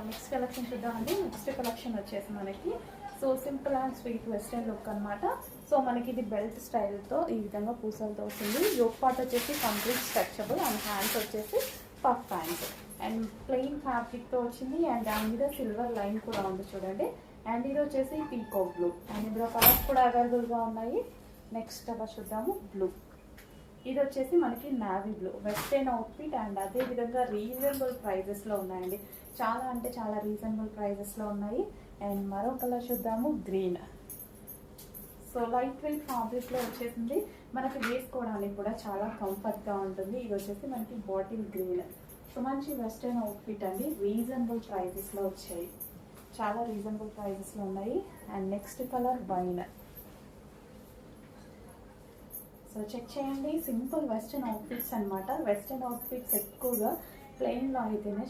Next collection చూద్దామండి. Next collection వచ్చేసి మనకి so simple and sweet western look అనమాట. సో మనకి ఇది బెల్ట్ స్టైల్తో ఈ విధంగా పూసలతో వస్తుంది. యోక్ పార్ట్ వచ్చేసి కంప్లీట్ స్ట్రెచబుల్ అండ్ హ్యాండ్స్ వచ్చేసి పఫ్ హ్యాండ్స్ అండ్ ప్లెయిన్ ఫ్యాబ్రిక్తో వచ్చింది. అండ్ దాని మీద సిల్వర్ లైన్ కూడా ఉంది చూడండి. అండ్ ఇది వచ్చేసి పీకో బ్లూ అండ్ ఇందులో కలర్స్ కూడా అవైలబుల్గా ఉన్నాయి. నెక్స్ట్ కలర్ చూద్దాము బ్లూ. ఇది వచ్చేసి మనకి navy blue western outfit and అదేవిధంగా రీజనబుల్ ప్రైజెస్లో ఉన్నాయండి. చాలా అంటే చాలా రీజనబుల్ ప్రైజెస్లో ఉన్నాయి. అండ్ మరో కలర్ చూద్దాము గ్రీన్. సో లైట్ వెయిట్ ఫ్యాబ్రిక్లో వచ్చేసింది. మనకి వేసుకోవడానికి కూడా చాలా కంఫర్ట్గా ఉంటుంది. ఇది వచ్చేసి మనకి బాటిల్ గ్రీన్. సో మంచి వెస్టర్న్ అవుట్ఫిట్ అండి. రీజనబుల్ ప్రైజెస్లో వచ్చాయి. చాలా రీజనబుల్ ప్రైజెస్లో ఉన్నాయి. And next colour wine. So check చేయండి. సింపుల్ వెస్టర్న్ అవుట్ఫిట్స్ అనమాట. వెస్టర్న్ అవుట్ఫిట్స్ ఎక్కువగా ప్లెయిన్లో అయితేనే